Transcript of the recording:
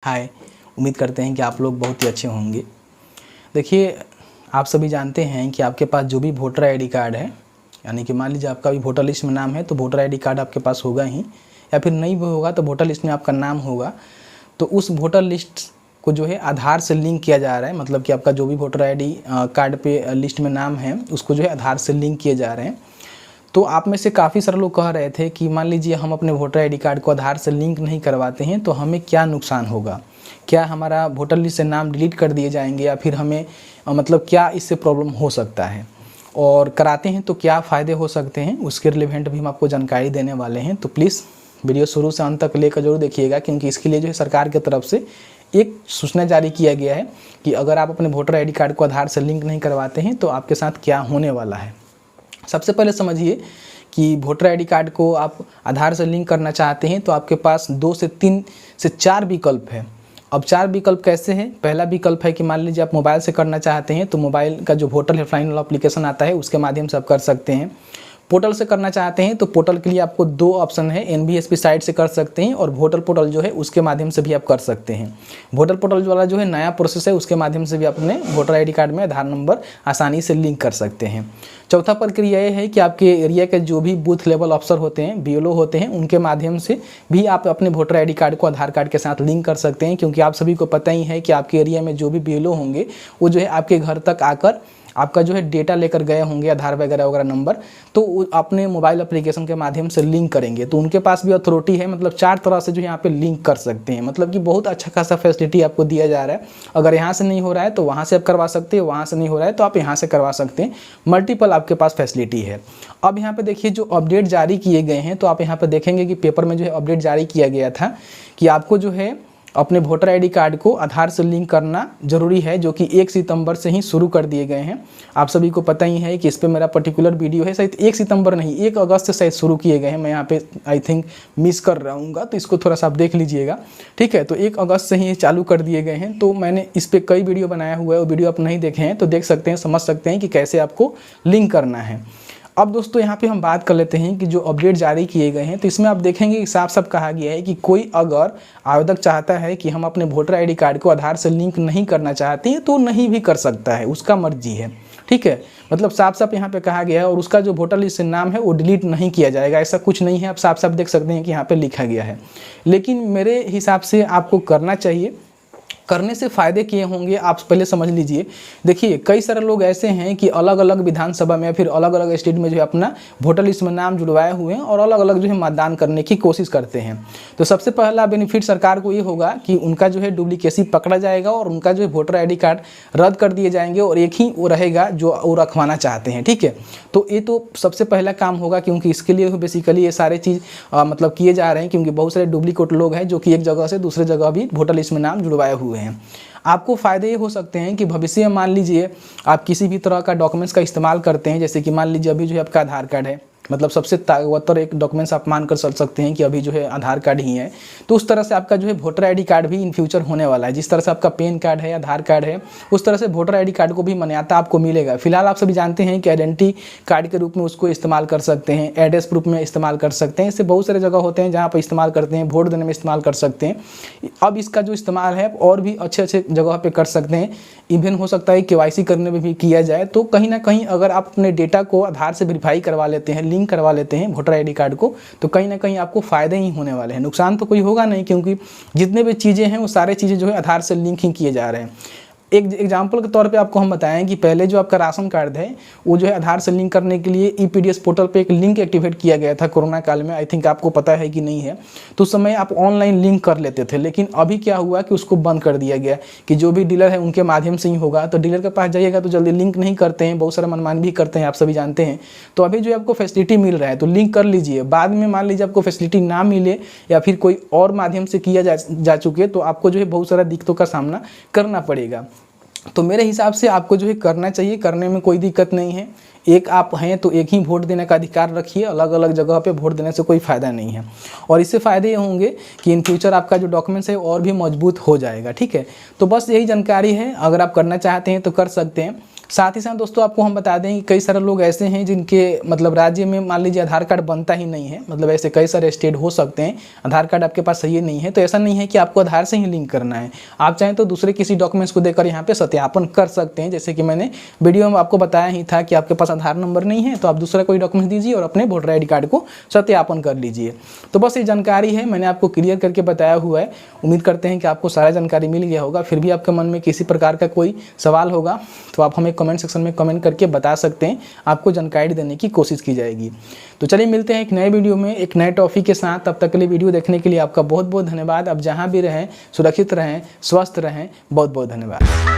हाय, उम्मीद करते हैं कि आप लोग बहुत ही अच्छे होंगे। देखिए, आप सभी जानते हैं कि आपके पास जो भी वोटर आईडी कार्ड है, यानी कि मान लीजिए आपका भी वोटर लिस्ट में नाम है तो वोटर आईडी कार्ड आपके पास होगा ही, या फिर नहीं भी होगा तो वोटर लिस्ट में आपका नाम होगा। तो उस वोटर लिस्ट को जो है आधार से लिंक किया जा रहा है, मतलब कि आपका जो भी वोटर आईडी कार्ड पे लिस्ट में नाम है उसको जो है आधार से लिंक किए जा रहे हैं। तो आप में से काफ़ी सारे लोग कह रहे थे कि मान लीजिए हम अपने वोटर आईडी कार्ड को आधार से लिंक नहीं करवाते हैं तो हमें क्या नुकसान होगा, क्या हमारा वोटर लिस्ट से नाम डिलीट कर दिए जाएंगे, या फिर हमें मतलब क्या इससे प्रॉब्लम हो सकता है, और कराते हैं तो क्या फ़ायदे हो सकते हैं, उसके रिलेवेंट भी हम आपको जानकारी देने वाले हैं। तो प्लीज़ वीडियो शुरू से अंत तक लेकर जरूर देखिएगा, क्योंकि इसके लिए जो है सरकार की तरफ से एक सूचना जारी किया गया है कि अगर आप अपने वोटर आईडी कार्ड को आधार से लिंक नहीं करवाते हैं तो आपके साथ क्या होने वाला है। सबसे पहले समझिए कि वोटर आईडी कार्ड को आप आधार से लिंक करना चाहते हैं तो आपके पास 2 से 3 से 4 विकल्प है। अब 4 विकल्प कैसे हैं? पहला विकल्प है कि मान लीजिए आप मोबाइल से करना चाहते हैं तो मोबाइल का जो वोटर हेल्पलाइन वाला एप्लीकेशन आता है उसके माध्यम से आप कर सकते हैं। पोर्टल से करना चाहते हैं तो पोर्टल के लिए आपको 2 ऑप्शन है, NVSP साइट से कर सकते हैं और वोटर पोर्टल जो है उसके माध्यम से भी आप कर सकते हैं। वोटर पोर्टल वाला जो है नया प्रोसेस है, उसके माध्यम से भी अपने वोटर आईडी कार्ड में आधार नंबर आसानी से लिंक कर सकते हैं। चौथा प्रक्रिया ये है कि आपके एरिया के जो भी बूथ लेवल अफसर होते हैं, BLO होते हैं, उनके माध्यम से भी आप अपने वोटर आईडी कार्ड को आधार कार्ड के साथ लिंक कर सकते हैं, क्योंकि आप सभी को पता ही है कि आपके एरिया में जो भी BLO होंगे वो जो है आपके घर तक आकर आपका जो है डेटा लेकर गए होंगे, आधार वगैरह वगैरह नंबर, तो अपने मोबाइल एप्लीकेशन के माध्यम से लिंक करेंगे। तो उनके पास भी अथॉरिटी है, मतलब 4 तरह से जो यहाँ पे लिंक कर सकते हैं, मतलब कि बहुत अच्छा खासा फैसिलिटी आपको दिया जा रहा है। अगर यहाँ से नहीं हो रहा है तो वहाँ से आप करवा सकते हैं, वहाँ से नहीं हो रहा है तो आप यहाँ से करवा सकते हैं। मल्टीपल आपके पास फैसिलिटी है। अब यहाँ पर देखिए जो अपडेट जारी किए गए हैं, तो आप यहाँ पर देखेंगे कि पेपर में जो है अपडेट जारी किया गया था कि आपको जो है अपने वोटर आईडी कार्ड को आधार से लिंक करना जरूरी है, जो कि 1 सितंबर से ही शुरू कर दिए गए हैं। आप सभी को पता ही है कि इस पे मेरा पर्टिकुलर वीडियो है, शायद 1 सितंबर नहीं 1 अगस्त से शायद शुरू किए गए हैं। मैं यहाँ पे आई थिंक मिस कर रहा हूँ, तो इसको थोड़ा सा आप देख लीजिएगा, ठीक है। तो 1 अगस्त से ही चालू कर दिए गए हैं। तो मैंने इस पर कई वीडियो बनाया हुआ है, वो वीडियो आप नहीं देखे हैं तो देख सकते हैं, समझ सकते हैं कि कैसे आपको लिंक करना है। अब दोस्तों यहाँ पे हम बात कर लेते हैं कि जो अपडेट जारी किए गए हैं, तो इसमें आप देखेंगे कि साफ साफ कहा गया है कि कोई अगर आवेदक चाहता है कि हम अपने वोटर आईडी कार्ड को आधार से लिंक नहीं करना चाहते हैं तो नहीं भी कर सकता है, उसका मर्जी है, ठीक है। मतलब साफ साफ यहाँ पे कहा गया है, और उसका जो वोटर लिस्ट से नाम है वो डिलीट नहीं किया जाएगा, ऐसा कुछ नहीं है। आप साफ साफ देख सकते हैं कि यहाँ पे लिखा गया है। लेकिन मेरे हिसाब से आपको करना चाहिए। करने से फ़ायदे किए होंगे आप पहले समझ लीजिए। देखिए, कई सारे लोग ऐसे हैं कि अलग अलग विधानसभा में या फिर अलग अलग स्टेट में जो है अपना वोटर लिस्ट में नाम जुड़वाए हुए हैं और अलग अलग जो है मतदान करने की कोशिश करते हैं। तो सबसे पहला बेनिफिट सरकार को ये होगा कि उनका जो है डुप्लीकेसी पकड़ा जाएगा और उनका जो है वोटर आईडी कार्ड रद्द कर दिए जाएंगे और एक ही वो रहेगा जो वो रखवाना चाहते हैं, ठीक है। तो ये तो सबसे पहला काम होगा, क्योंकि इसके लिए बेसिकली ये सारे चीज़ मतलब किए जा रहे हैं, क्योंकि बहुत सारे डुप्लीकेट लोग हैं जो कि एक जगह से दूसरे जगह भी वोटर लिस्ट में नाम जुड़वाए हुए हैं। आपको फ़ायदे ये हो सकते हैं कि भविष्य में मान लीजिए आप किसी भी तरह का डॉक्यूमेंट्स का इस्तेमाल करते हैं, जैसे कि मान लीजिए अभी जो है आपका आधार कार्ड है, मतलब सबसे ताकतवर एक डॉक्यूमेंट्स आप मान कर चल सकते हैं कि अभी जो है आधार कार्ड ही है। तो उस तरह से आपका जो है वोटर आईडी कार्ड भी इन फ्यूचर होने वाला है। जिस तरह से आपका पैन कार्ड है, आधार कार्ड है, उस तरह से वोटर आईडी कार्ड को भी मान्यता आपको मिलेगा। फिलहाल आप सभी जानते हैं कि आइडेंटिटी कार्ड के रूप में उसको इस्तेमाल कर सकते हैं, एड्रेस प्रूफ में इस्तेमाल कर सकते हैं। इससे बहुत सारे जगह होते हैं जहाँ पर इस्तेमाल करते हैं, वोट देने में इस्तेमाल कर सकते हैं। अब इसका जो इस्तेमाल है और भी अच्छे अच्छे जगह पर कर सकते हैं। इवन हो सकता है KYC करने में भी किया जाए। तो कहीं ना कहीं अगर आप अपने डेटा को आधार से वेरीफाई करवा लेते हैं, लिंक करवा लेते हैं वोटर आईडी कार्ड को, तो कहीं ना कहीं आपको फ़ायदे ही होने वाले हैं, नुकसान तो कोई होगा नहीं, क्योंकि जितने भी चीज़ें हैं वो सारे चीज़ें जो है आधार से लिंक ही किए जा रहे हैं। एक एग्जाम्पल के तौर पे आपको हम बताएं कि पहले जो आपका राशन कार्ड है वो जो है आधार से लिंक करने के लिए EPDS पोर्टल पे एक लिंक एक्टिवेट किया गया था कोरोना काल में। आई थिंक आपको पता है कि नहीं है। तो उस समय आप ऑनलाइन लिंक कर लेते थे, लेकिन अभी क्या हुआ कि उसको बंद कर दिया गया कि जो भी डीलर है उनके माध्यम से ही होगा। तो डीलर के पास जाइएगा तो जल्दी लिंक नहीं करते हैं, बहुत सारा मनमानी भी करते हैं, आप सभी जानते हैं। तो अभी जो आपको फैसिलिटी मिल रहा है तो लिंक कर लीजिए। बाद में मान लीजिए आपको फैसिलिटी ना मिले या फिर कोई और माध्यम से किया जा चुके तो आपको जो है बहुत सारा दिक्कतों का सामना करना पड़ेगा। तो मेरे हिसाब से आपको जो है करना चाहिए, करने में कोई दिक्कत नहीं है। एक आप हैं तो एक ही वोट देने का अधिकार रखिए, अलग अलग जगह पे वोट देने से कोई फ़ायदा नहीं है। और इससे फ़ायदे ये होंगे कि इन फ्यूचर आपका जो डॉक्यूमेंट्स है और भी मजबूत हो जाएगा, ठीक है। तो बस यही जानकारी है, अगर आप करना चाहते हैं तो कर सकते हैं। साथ ही साथ दोस्तों आपको हम बता दें कि कई सारे लोग ऐसे हैं जिनके मतलब राज्य में मान लीजिए आधार कार्ड बनता ही नहीं है, मतलब ऐसे कई सारे स्टेट हो सकते हैं आधार कार्ड आपके पास सही नहीं है, तो ऐसा नहीं है कि आपको आधार से ही लिंक करना है, आप चाहें तो दूसरे किसी डॉक्यूमेंट्स को देकर यहाँ पे सत्यापन कर सकते हैं। जैसे कि मैंने वीडियो में आपको बताया ही था कि आपके पास आधार नंबर नहीं है तो आप दूसरा कोई डॉक्यूमेंट दीजिए और अपने वोटर आई डी कार्ड को सत्यापन कर लीजिए। तो बस ये जानकारी है, मैंने आपको क्लियर करके बताया हुआ है। उम्मीद करते हैं कि आपको सारा जानकारी मिल गया होगा। फिर भी आपके मन में किसी प्रकार का कोई सवाल होगा तो आप हमें कमेंट सेक्शन में कमेंट करके बता सकते हैं, आपको जानकारी देने की कोशिश की जाएगी। तो चलिए मिलते हैं एक नए वीडियो में एक नए टॉपिक के साथ। तब तक के लिए वीडियो देखने के लिए आपका बहुत बहुत धन्यवाद। अब जहाँ भी रहें सुरक्षित रहें, स्वस्थ रहें। बहुत बहुत धन्यवाद।